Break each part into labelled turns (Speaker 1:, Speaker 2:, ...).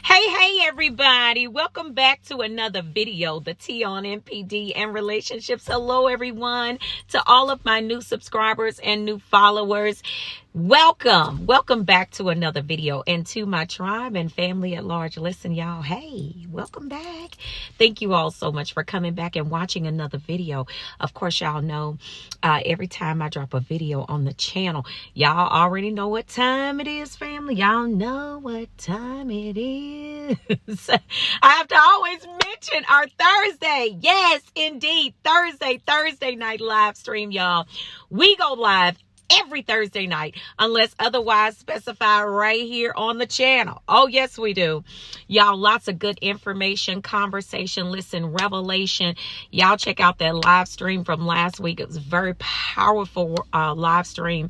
Speaker 1: Hey, everybody. Welcome back to another video, the T on NPD and relationships. Hello, everyone. To all of my new subscribers and new followers, welcome back to another video, and to my tribe and family at large. Listen, y'all, hey, welcome back. Thank you all so much for coming back and watching another video. Of course, y'all know every time I drop a video on the channel, y'all already know what time it is, family. Y'all know what time it is. I have to always mention our Thursday. Yes, indeed, Thursday night live stream, y'all. We go live every Thursday night, unless otherwise specified right here on the channel. Oh, yes, we do. Y'all, lots of good information, conversation, listen, revelation. Y'all check out that live stream from last week. It was a very powerful live stream.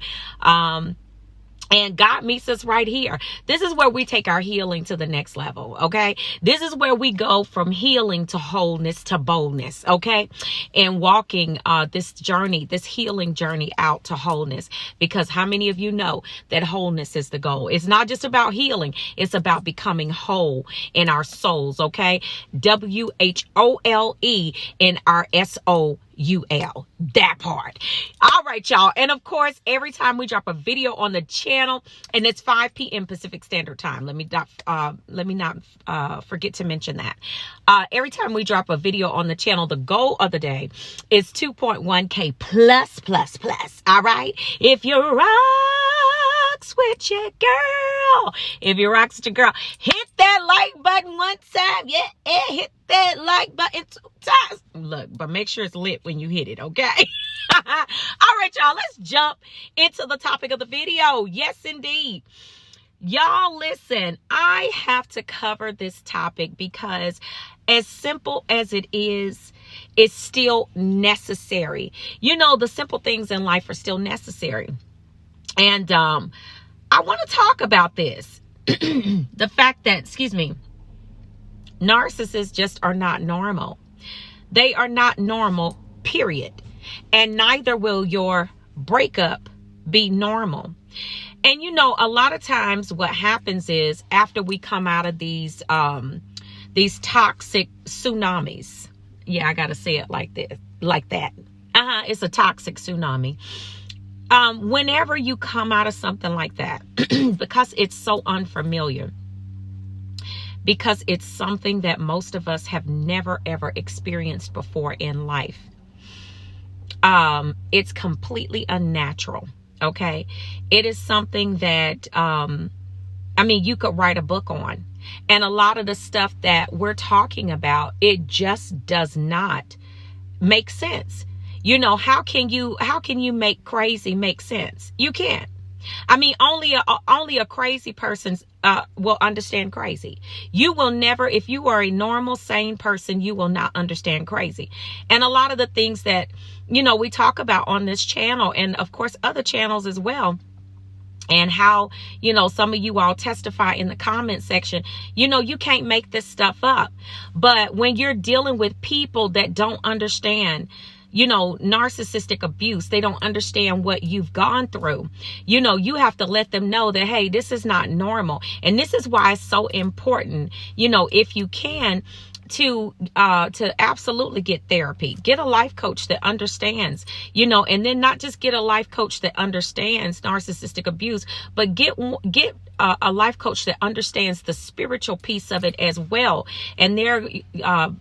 Speaker 1: And God meets us right here. This is where we take our healing to the next level, okay? This is where we go from healing to wholeness to boldness, okay? And walking this journey, this healing journey out to wholeness. Because how many of you know that wholeness is the goal? It's not just about healing. It's about becoming whole in our souls, okay? WHOLE in our SOUL, that part. All right, y'all. And of course, every time we drop a video on the channel, and it's 5 p.m. Pacific Standard Time. Let me not forget to mention that. Every time we drop a video on the channel, the goal of the day is 2.1K plus. All right. If you rocks with your girl, hit that like button one time. Yeah, hit that like button 2 times. Look, but make sure it's lit when you hit it, okay? All right, y'all, let's jump into the topic of the video. Yes, indeed. Y'all, listen, I have to cover this topic because as simple as it is, it's still necessary. You know, the simple things in life are still necessary. And I want to talk about this. The fact that, narcissists just are not normal. They are not normal, period. And neither will your breakup be normal. And you know, a lot of times what happens is after we come out of these toxic tsunamis. Yeah, I got to say it like that. It's a toxic tsunami. Whenever you come out of something like that, because it's so unfamiliar, because it's something that most of us have never, ever experienced before in life. It's completely unnatural, okay? It is something that, you could write a book on. And a lot of the stuff that we're talking about, it just does not make sense. You know, how can you make crazy make sense? You can't. Only a crazy person will understand crazy. You will never, if you are a normal, sane person, you will not understand crazy. And a lot of the things that, you know, we talk about on this channel, and of course other channels as well, and how, you know, some of you all testify in the comment section, you know, you can't make this stuff up. But when you're dealing with people that don't understand, you know, narcissistic abuse, they don't understand what you've gone through. You know, you have to let them know that, hey, this is not normal. And this is why it's so important, you know, if you can, to absolutely get therapy, get a life coach that understands, you know, and then not just get a life coach that understands narcissistic abuse, but get a life coach that understands the spiritual piece of it as well. And they're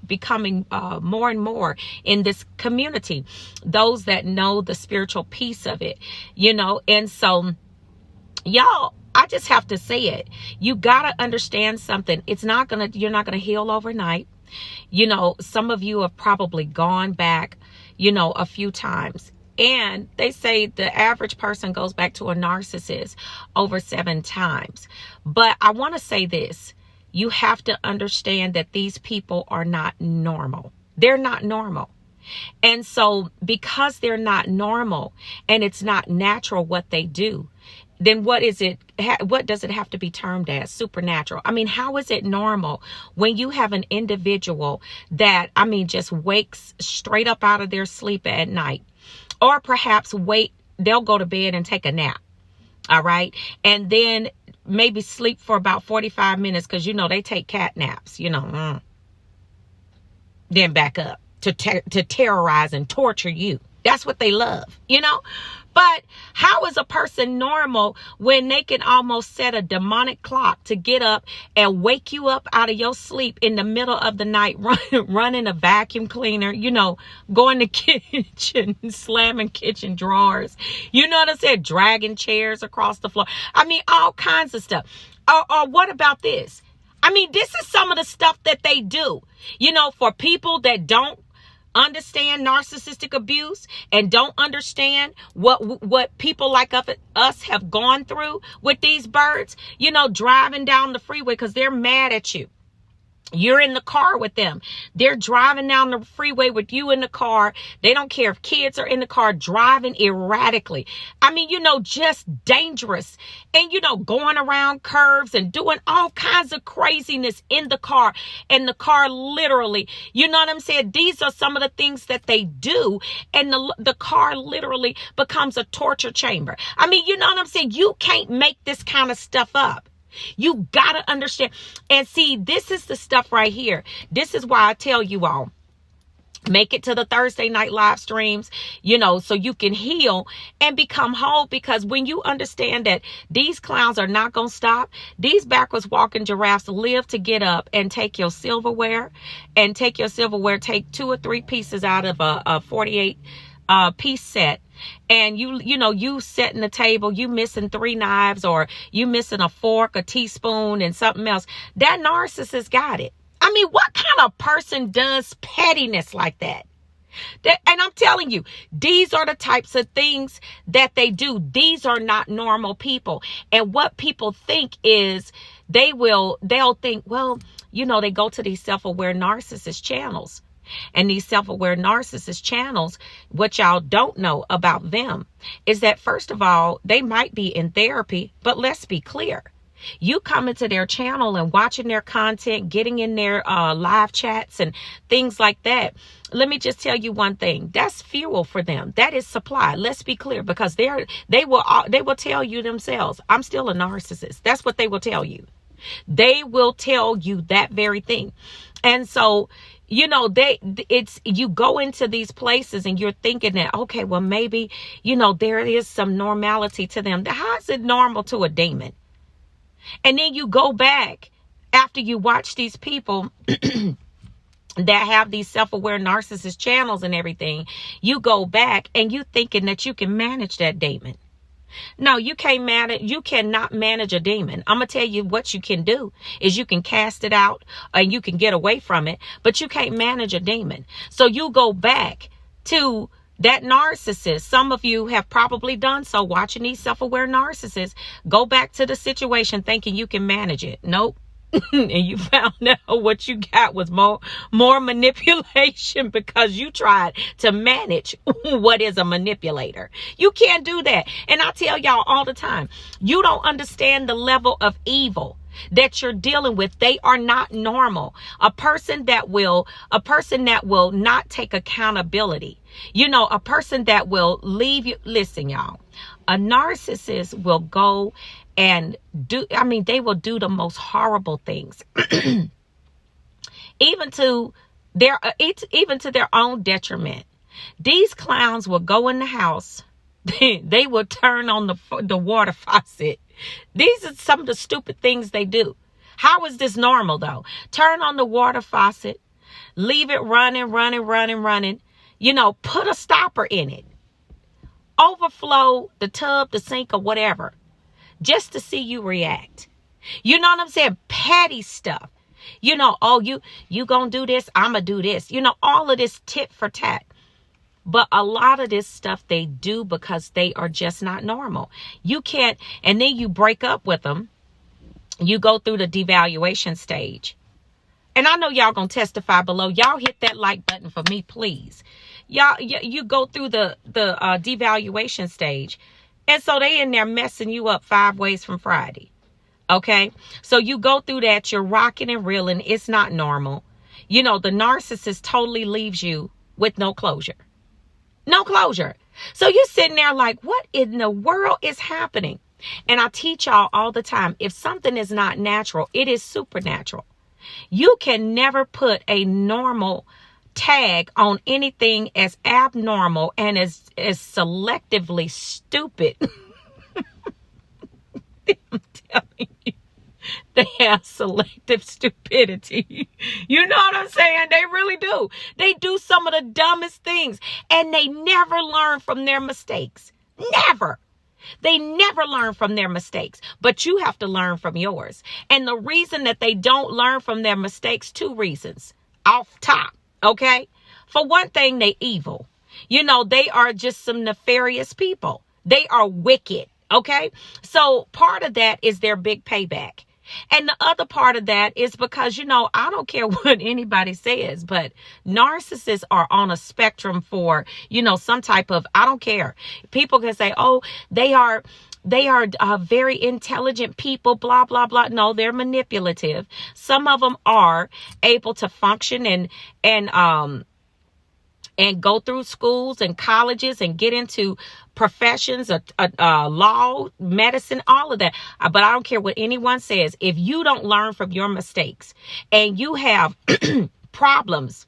Speaker 1: becoming more and more in this community, those that know the spiritual piece of it, you know. And so, y'all, I just have to say it. You got to understand something. You're not going to heal overnight. You know, some of you have probably gone back, you know, a few times. And they say the average person goes back to a narcissist over 7 times. But I want to say this. You have to understand that these people are not normal. They're not normal. And so because they're not normal and it's not natural what they do, then what is it? What does it have to be termed as? Supernatural. How is it normal when you have an individual that, just wakes straight up out of their sleep at night, or perhaps they'll go to bed and take a nap. All right. And then maybe sleep for about 45 minutes because, you know, they take cat naps, you know, then back up to terrorize and torture you. That's what they love, you know. But how is a person normal when they can almost set a demonic clock to get up and wake you up out of your sleep in the middle of the night, running a vacuum cleaner, you know, going to kitchen, slamming kitchen drawers, you know what I said, dragging chairs across the floor. I mean, all kinds of stuff. Or what about this? I mean, this is some of the stuff that they do, you know, for people that don't understand narcissistic abuse and don't understand what people like us have gone through with these birds, you know, driving down the freeway because they're mad at you. You're in the car with them. They're driving down the freeway with you in the car. They don't care if kids are in the car, driving erratically. I mean, you know, just dangerous. And, you know, going around curves and doing all kinds of craziness in the car. And the car literally, you know what I'm saying? These are some of the things that they do. And the car literally becomes a torture chamber. I mean, you know what I'm saying? You can't make this kind of stuff up. You gotta understand. And see, this is the stuff right here. This is why I tell you all, make it to the Thursday night live streams, you know, so you can heal and become whole. Because when you understand that these clowns are not going to stop, these backwards walking giraffes live to get up and take your silverware, take 2 or 3 pieces out of a 48 piece set. And you setting the table, you missing 3 knives, or you missing a fork, a teaspoon, and something else. That narcissist got it. I mean, what kind of person does pettiness like that? And I'm telling you, these are the types of things that they do. These are not normal people. And what people think is they'll think, well, you know, they go to these self-aware narcissist channels. And these self-aware narcissist channels, what y'all don't know about them is that, first of all, they might be in therapy, but let's be clear. You come into their channel and watching their content, getting in their live chats and things like that. Let me just tell you one thing. That's fuel for them. That is supply. Let's be clear, because they will tell you themselves, I'm still a narcissist. That's what they will tell you. They will tell you that very thing. And so, you know, you go into these places and you're thinking that, okay, well, maybe, you know, there is some normality to them. How is it normal to a demon? And then you go back after you watch these people that have these self-aware narcissist channels and everything. You go back and you thinking that you can manage that demon. No, you can't manage. You cannot manage a demon. I'm going to tell you what you can do is you can cast it out and you can get away from it, but you can't manage a demon. So you go back to that narcissist. Some of you have probably done so watching these self-aware narcissists. Go back to the situation thinking you can manage it. Nope. And you found out what you got was more manipulation, because you tried to manage what is a manipulator. You can't do that. And I tell y'all all the time, you don't understand the level of evil that you're dealing with. They are not normal. A person that will not take accountability. You know, a person that will leave you. Listen, y'all, a narcissist will go and they will do the most horrible things, even to their own detriment. These clowns will go in the house. They will turn on the water faucet. These are some of the stupid things they do. How is this normal though? Turn on the water faucet, leave it running. You know, put a stopper in it. Overflow the tub, the sink, or whatever, just to see you react. You know what I'm saying? Petty stuff. You know, oh, you gonna do this, I'ma do this. You know, all of this tit for tat. But a lot of this stuff they do because they are just not normal. You can't, and then you break up with them. You go through the devaluation stage. And I know y'all gonna testify below. Y'all hit that like button for me, please. Y'all, you go through the devaluation stage. And so they in there messing you up 5 ways from Friday. Okay. So you go through that. You're rocking and reeling. It's not normal. You know, the narcissist totally leaves you with no closure. No closure. So you're sitting there like, what in the world is happening? And I teach y'all all the time, if something is not natural, it is supernatural. You can never put a normal tag on anything as abnormal and as selectively stupid. I'm telling you, they have selective stupidity. You know what I'm saying? They really do. They do some of the dumbest things, and they never learn from their mistakes. Never. They never learn from their mistakes, but you have to learn from yours. And the reason that they don't learn from their mistakes, 2 reasons off top. Okay. For one thing, they evil. You know, they are just some nefarious people. They are wicked. Okay. So part of that is their big payback. And the other part of that is because, you know, I don't care what anybody says, but narcissists are on a spectrum for, you know, some type of, I don't care. People can say, oh, they are very intelligent people, blah, blah, blah. No, they're manipulative. Some of them are able to function and go through schools and colleges and get into professions, law, medicine, all of that. But I don't care what anyone says. If you don't learn from your mistakes and you have problems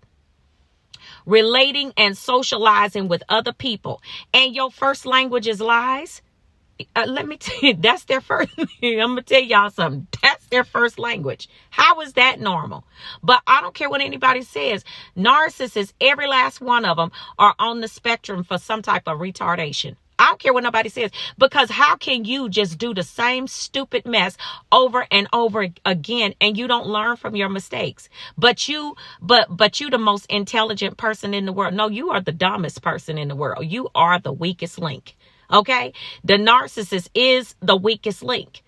Speaker 1: relating and socializing with other people, and your first language is lies, let me tell you, that's their first. I'm going to tell y'all something. That's their first language. How is that normal? But I don't care what anybody says. Narcissists, every last one of them, are on the spectrum for some type of retardation. I don't care what nobody says, because how can you just do the same stupid mess over and over again and you don't learn from your mistakes? But you the most intelligent person in the world. No, you are the dumbest person in the world. You are the weakest link. Okay. The narcissist is the weakest link.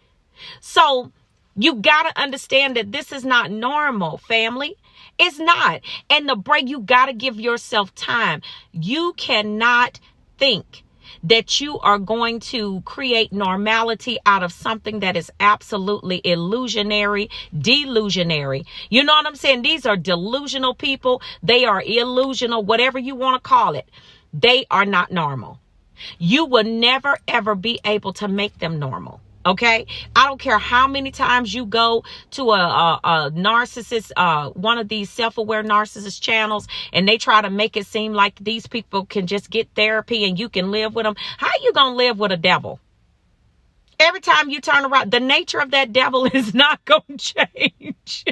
Speaker 1: So you got to understand that this is not normal, family. It's not. And the break, you got to give yourself time. You cannot think that you are going to create normality out of something that is absolutely illusionary, delusionary. You know what I'm saying? These are delusional people. They are illusional, whatever you want to call it. They are not normal. You will never, ever be able to make them normal. Okay. I don't care how many times you go to a narcissist, one of these self-aware narcissist channels, and they try to make it seem like these people can just get therapy and you can live with them. How you going to live with a devil? Every time you turn around, the nature of that devil is not going to change.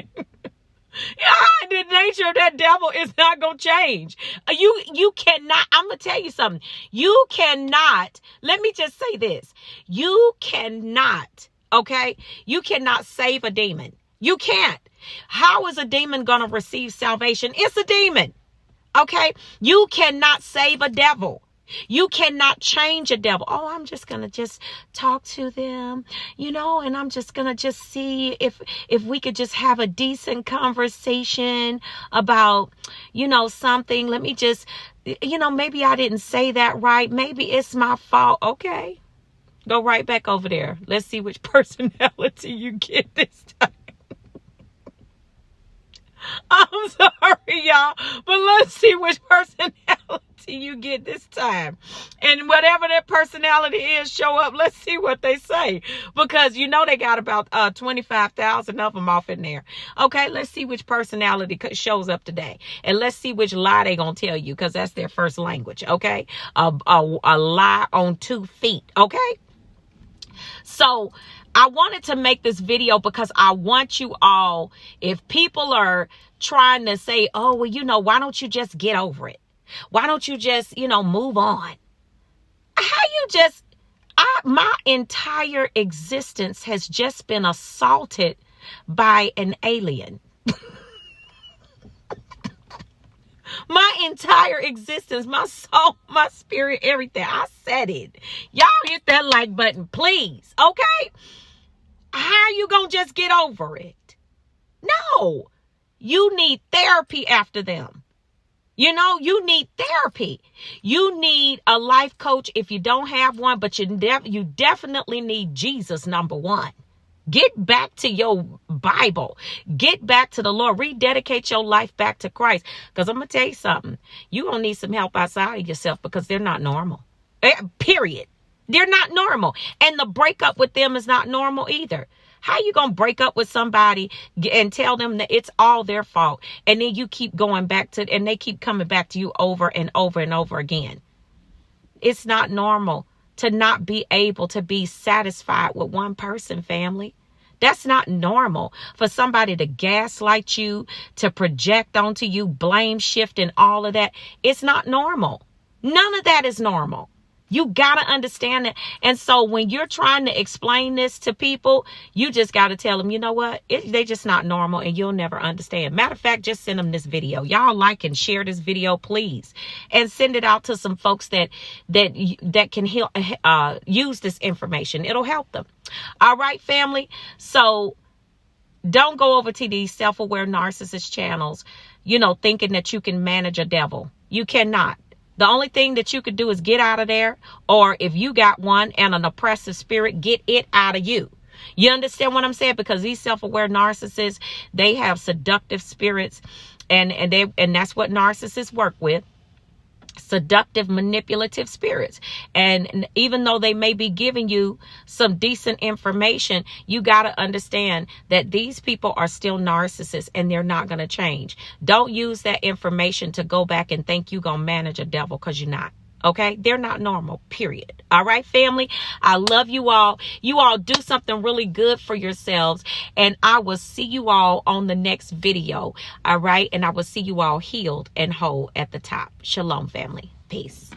Speaker 1: The nature of that devil is not going to change. You cannot, I'm going to tell you something. You cannot, let me just say this. You cannot, okay? You cannot save a demon. You can't. How is a demon going to receive salvation? It's a demon, okay? You cannot save a devil. You cannot change a devil. Oh, I'm just going to just talk to them, you know, and I'm just going to just see if we could just have a decent conversation about, you know, something. Let me just, you know, maybe I didn't say that right. Maybe it's my fault. Okay. Go right back over there. Let's see which personality you get this time. I'm sorry, y'all, but let's see which personality you get this time. And whatever their personality is, show up. Let's see what they say, because you know they got about 25,000 of them off in there. Okay, let's see which personality shows up today, and let's see which lie they gonna tell you, because that's their first language. Okay, a lie on 2 feet. Okay, so I wanted to make this video because I want you all, if people are trying to say, oh, well, you know, why don't you just get over it? Why don't you just, you know, move on? My entire existence has just been assaulted by an alien. My entire existence, my soul, my spirit, everything. I said it. Y'all hit that like button, please. Okay? How are you going to just get over it? No. You need therapy after them. You know, you need therapy. You need a life coach if you don't have one, but you definitely need Jesus, number one. Get back to your Bible. Get back to the Lord. Rededicate your life back to Christ. Because I'm going to tell you something. You're going to need some help outside of yourself, because they're not normal. Period. They're not normal. And the breakup with them is not normal either. How you going to break up with somebody and tell them that it's all their fault? And then you keep going back to, and they keep coming back to you over and over and over again. It's not normal to not be able to be satisfied with one person, family. That's not normal for somebody to gaslight you, to project onto you, blame shift and all of that. It's not normal. None of that is normal. You got to understand that. And so when you're trying to explain this to people, you just got to tell them, you know what? They just not normal and you'll never understand. Matter of fact, just send them this video. Y'all like and share this video, please. And send it out to some folks that can use this information. It'll help them. All right, family. So don't go over to these self-aware narcissist channels, thinking that you can manage a devil. You cannot. The only thing that you could do is get out of there, or if you got one and an oppressive spirit, get it out of you. You understand what I'm saying? Because these self-aware narcissists, they have seductive spirits, and that's what narcissists work with. Seductive, manipulative spirits. And even though they may be giving you some decent information, you got to understand that these people are still narcissists and they're not going to change. Don't use that information to go back and think you're going to manage a devil, because you're not. Okay, they're not normal, period. All right, family, I love you all. You all do something really good for yourselves, and I will see you all on the next video. All right, and I will see you all healed and whole at the top. Shalom, family. Peace.